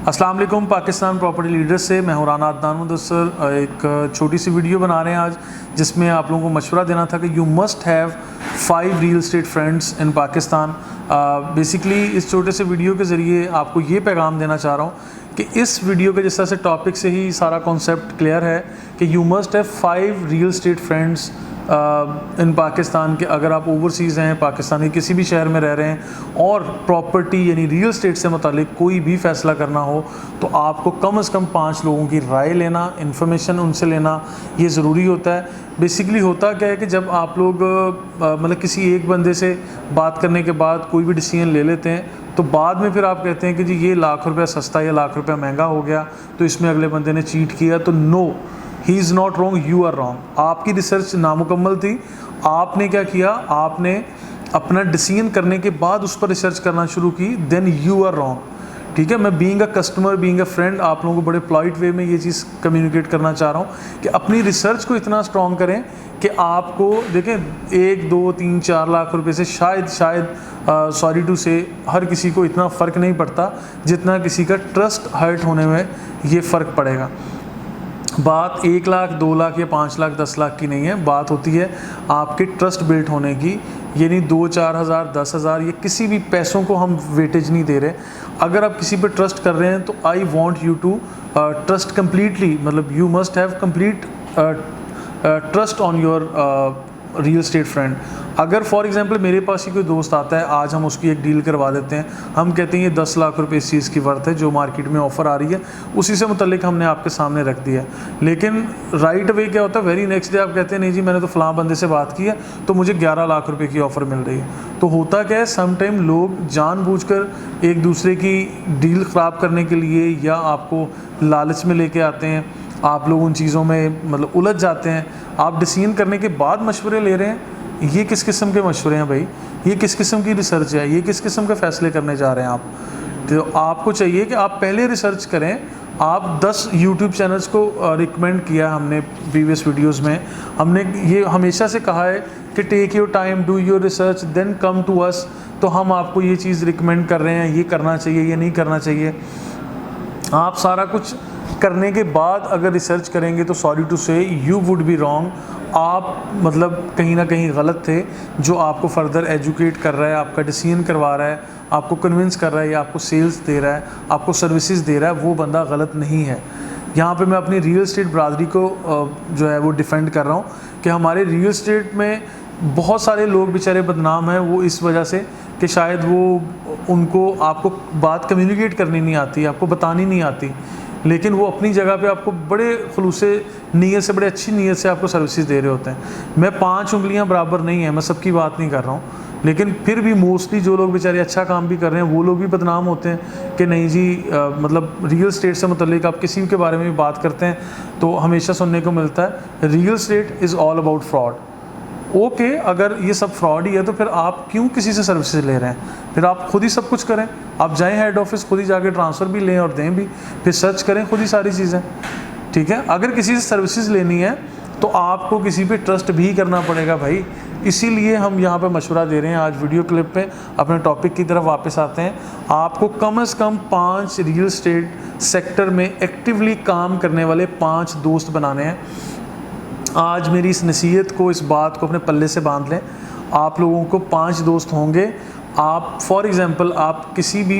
अस्सलाम वालेकुम। Pakistan property leader से मैं हूं राना अदनान मुदस्सर। एक छोटी सी वीडियो बना रहे हैं आज, जिसमें आप लोगों को मशवरा देना था कि you must have 5 real estate friends in Pakistan. Basically इस छोटे से वीडियो के ज़रिए आपको ये पैगाम देना चाह रहा हूँ कि इस वीडियो के जिस तरह से टॉपिक से ही सारा कॉन्सेप्ट क्लियर है कि you must have 5 real estate friends इन पाकिस्तान के। अगर आप ओवरसीज़ हैं, पाकिस्तान के किसी भी शहर में रह रहे हैं और प्रॉपर्टी यानी रियल एस्टेट से मुतालिक कोई भी फ़ैसला करना हो, तो आपको कम से कम 5 लोगों की राय लेना, इन्फॉर्मेशन उनसे लेना ये ज़रूरी होता है। बेसिकली होता क्या है कि जब आप लोग मतलब किसी एक बंदे से बात करने के बाद कोई भी डिसीजन ले लेते हैं, तो बाद में फिर आप कहते हैं कि जी ये लाख रुपया सस्ता या लाख रुपया महंगा हो गया, तो इसमें अगले बंदे ने चीट किया। तो no, he is not wrong, you are wrong. आपकी रिसर्च नामुकम्मल थी। आपने क्या किया, आपने अपना डिसीजन करने के बाद उस पर रिसर्च करना शुरू की, देन यू आर रॉन्ग। ठीक है, मैं being a customer, being a friend आप लोगों को बड़े पोलाइट वे में ये चीज़ कम्युनिकेट करना चाह रहा हूँ कि अपनी रिसर्च को इतना स्ट्रॉन्ग करें कि आपको देखें 1, 2, 3, 4 लाख रुपए से शायद सॉरी टू से हर किसी को इतना फ़र्क नहीं पड़ता जितना किसी का ट्रस्ट हर्ट होने में ये फ़र्क पड़ेगा। बात 1 लाख, 2 लाख या 5 लाख, 10 लाख की नहीं है, बात होती है आपके ट्रस्ट बिल्ट होने की। यानी 2-4 हज़ार, 10 हज़ार, ये किसी भी पैसों को हम वेटेज नहीं दे रहे। अगर आप किसी पे ट्रस्ट कर रहे हैं तो I want you to trust completely, मतलब you must have complete trust on your real estate friend. अगर फॉर एग्जांपल मेरे पास ही कोई दोस्त आता है, आज हम उसकी एक डील करवा देते हैं, हम कहते हैं ये 10 लाख रुपए इस चीज़ की वर्थ है जो मार्केट में ऑफ़र आ रही है, उसी से मुतल्लिक हमने आपके सामने रख दिया। लेकिन राइट अवे क्या होता है, वेरी नेक्स्ट डे आप कहते हैं नहीं जी मैंने तो फ़लाँ बंदे से बात की है तो मुझे 11 लाख रुपये की ऑफ़र मिल रही है। तो होता क्या है, सम टाइम लोग जानबूझकर एक दूसरे की डील ख़राब करने के लिए या आपको लालच में लेके आते हैं, आप लोग उन चीज़ों में मतलब उलझ जाते हैं। आप डिसीजन करने के बाद मशवरे ले रहे हैं, ये किस किस्म के मशवरे हैं भाई? ये किस किस्म की रिसर्च है? ये किस किस्म के फ़ैसले करने जा रहे हैं आप? तो आपको चाहिए कि आप पहले रिसर्च करें। आप 10 यूट्यूब चैनल्स को रिकमेंड किया हमने प्रीवियस वीडियोस में। हमने ये हमेशा से कहा है कि take your time, do your research, then come to us. तो हम आपको ये चीज़ रिकमेंड कर रहे हैं, ये करना चाहिए, ये नहीं करना चाहिए। आप सारा कुछ करने के बाद अगर रिसर्च करेंगे तो सॉरी टू से यू वुड बी रॉन्ग। आप मतलब कहीं ना कहीं गलत थे। जो आपको फर्दर एजुकेट कर रहा है, आपका डिसीजन करवा रहा है, आपको कन्विंस कर रहा है या आपको सेल्स दे रहा है, आपको सर्विसेज दे रहा है, वो बंदा गलत नहीं है। यहाँ पे मैं अपनी रियल एस्टेट बरादरी को जो है वो डिफेंड कर रहा हूँ कि हमारे रियल एस्टेट में बहुत सारे लोग बेचारे बदनाम हैं। वो इस वजह से कि शायद वो उनको आपको बात कम्युनिकेट करनी नहीं आती, आपको बतानी नहीं आती, लेकिन वो अपनी जगह पे आपको बड़े खुलूस से नीयत से, बड़े अच्छी नीयत से आपको सर्विसेज दे रहे होते हैं। मैं 5 उंगलियां बराबर नहीं है, मैं सबकी बात नहीं कर रहा हूँ, लेकिन फिर भी मोस्टली जो लोग बेचारे अच्छा काम भी कर रहे हैं वो लोग भी बदनाम होते हैं कि नहीं जी मतलब रियल एस्टेट से मुतल्लिक आप किसी के बारे में भी बात करते हैं तो हमेशा सुनने को मिलता है real estate is all about fraud. Okay, अगर ये सब फ्रॉड ही है तो फिर आप क्यों किसी से सर्विसेज ले रहे हैं? फिर आप खुद ही सब कुछ करें। आप जाएं हेड ऑफिस, खुद ही जाके ट्रांसफ़र भी लें और दें भी, फिर सर्च करें खुद ही सारी चीज़ें। ठीक है, अगर किसी से सर्विसेज लेनी है तो आपको किसी पे ट्रस्ट भी करना पड़ेगा भाई। इसीलिए हम यहाँ पे मशवरा दे रहे हैं। आज वीडियो क्लिप पे अपने टॉपिक की तरफ वापस आते हैं। आपको कम से कम 5 रियल एस्टेट सेक्टर में एक्टिवली काम करने वाले 5 दोस्त बनाने हैं। आज मेरी इस नसीहत को, इस बात को अपने पल्ले से बांध लें। आप लोगों को 5 दोस्त होंगे। आप फॉर एग्ज़ाम्पल आप किसी भी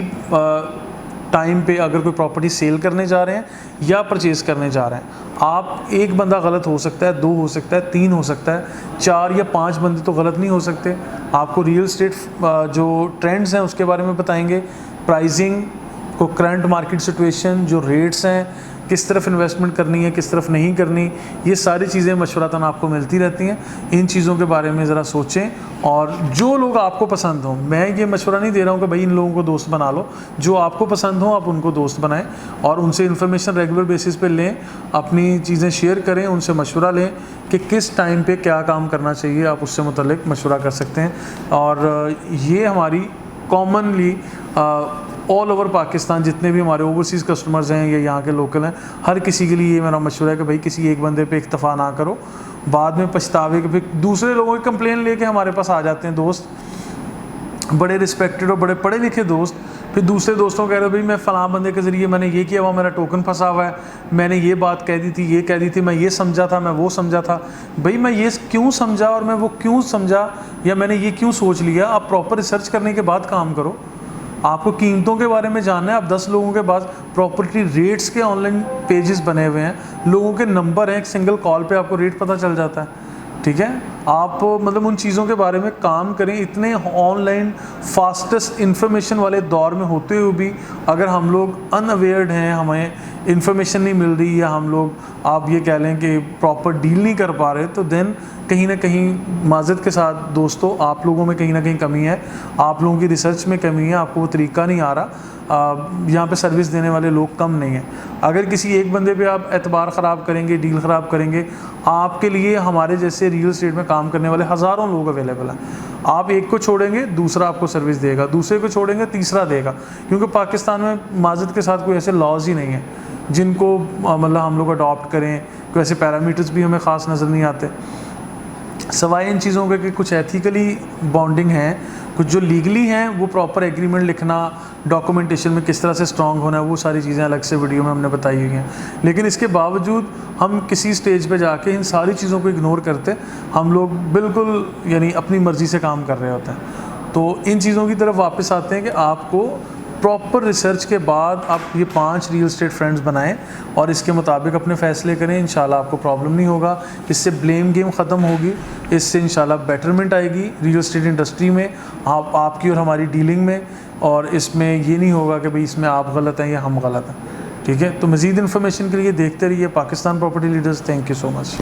टाइम पे अगर कोई प्रॉपर्टी सेल करने जा रहे हैं या परचेज़ करने जा रहे हैं, आप एक बंदा गलत हो सकता है, 2 हो सकता है, 3 हो सकता है, 4 या 5 बंदे तो गलत नहीं हो सकते। आपको रियल एस्टेट जो ट्रेंड्स हैं उसके बारे में बताएंगे, प्राइसिंग को, करंट मार्केट सिचुएशन, जो रेट्स हैं, किस तरफ इन्वेस्टमेंट करनी है, किस तरफ नहीं करनी, ये सारी चीज़ें मशवरतन आपको मिलती रहती हैं। इन चीज़ों के बारे में ज़रा सोचें और जो लोग आपको पसंद हों, मैं ये मशवरा नहीं दे रहा हूँ कि भाई इन लोगों को दोस्त बना लो। जो आपको पसंद हो आप उनको दोस्त बनाएं और उनसे इन्फॉर्मेशन रेगुलर बेसिस पे लें, अपनी चीज़ें शेयर करें, उनसे मशवरा लें कि किस टाइम पे क्या काम करना चाहिए। आप उससे मुतल्लिक मशवरा कर सकते हैं। और ये हमारी कॉमनली ऑल ओवर पाकिस्तान जितने भी हमारे ओवरसीज़ कस्टमर्स हैं या यहाँ के लोकल हैं, हर किसी के लिए ये मेरा मशवरा है कि भाई किसी एक बंदे पे इक्तफ़ा ना करो, बाद में पछतावे के फिर दूसरे लोगों की कंप्लेन लेके हमारे पास आ जाते हैं दोस्त, बड़े रिस्पेक्टेड और बड़े पढ़े लिखे दोस्त, फिर दूसरे दोस्तों कह रहे भाई मैं फ़लाँ बंदे के ज़रिए मैंने ये किया हुआ, मेरा टोकन फंसा हुआ है, मैंने ये बात कह दी थी, ये कह दी थी, मैं ये समझा था, मैं वो समझा था। भाई मैं ये क्यों समझा और मैं वो क्यों समझा या मैंने ये क्यों सोच लिया, आप प्रॉपर रिसर्च करने के बाद काम करो। आपको कीमतों के बारे में जानना है, आप 10 लोगों के पास प्रॉपर्टी रेट्स के ऑनलाइन पेजेस बने हुए हैं, लोगों के नंबर हैं, एक सिंगल कॉल पे आपको रेट पता चल जाता है। ठीक है, आप मतलब उन चीज़ों के बारे में काम करें। इतने ऑनलाइन फास्टेस्ट इन्फॉर्मेशन वाले दौर में होते हुए भी अगर हम लोग अनअवेयर्ड हैं, हमें इन्फॉर्मेशन नहीं मिल रही या हम लोग आप ये कह लें कि प्रॉपर डील नहीं कर पा रहे, तो देन कहीं ना कहीं माज़रत के साथ दोस्तों आप लोगों में कहीं ना कहीं कमी है, आप लोगों की रिसर्च में कमी है, आपको वो तरीका नहीं आ रहा। यहाँ पे सर्विस देने वाले लोग कम नहीं हैं। अगर किसी एक बंदे पे आप एतबार ख़राब करेंगे, डील ख़राब करेंगे, आपके लिए हमारे जैसे रियल एस्टेट में काम करने वाले हज़ारों लोग अवेलेबल हैं। आप एक को छोड़ेंगे दूसरा आपको सर्विस देगा, दूसरे को छोड़ेंगे तीसरा देगा, क्योंकि पाकिस्तान में माज़रत के साथ कोई ऐसे लॉज ही नहीं है जिनको मतलब हम लोग अडॉप्ट करें। कोई ऐसे पैरामीटर्स भी हमें ख़ास नज़र नहीं आते, सवाए इन चीज़ों के कि कुछ एथिकली बॉन्डिंग हैं, कुछ जो लीगली हैं वो प्रॉपर एग्रीमेंट लिखना, डॉक्यूमेंटेशन में किस तरह से स्ट्रांग होना है, वो सारी चीज़ें अलग से वीडियो में हमने बताई हुई हैं। लेकिन इसके बावजूद हम किसी स्टेज पे जाके इन सारी चीज़ों को इग्नोर करते, हम लोग बिल्कुल यानी अपनी मर्ज़ी से काम कर रहे होते हैं। तो इन चीज़ों की तरफ वापस आते हैं कि आपको प्रॉपर रिसर्च के बाद आप ये 5 रियल एस्टेट फ्रेंड्स बनाएं और इसके मुताबिक अपने फ़ैसले करें। इंशाल्लाह आपको प्रॉब्लम नहीं होगा, इससे ब्लेम गेम ख़त्म होगी, इससे इंशाल्लाह बेटरमेंट आएगी रियल एस्टेट इंडस्ट्री में, आपकी और हमारी डीलिंग में। और इसमें ये नहीं होगा कि भाई इसमें आप गलत हैं या हम गलत हैं। ठीक है, तो मज़ीद इन्फॉर्मेशन के लिए देखते रहिए Pakistan property leaders. Thank you so much.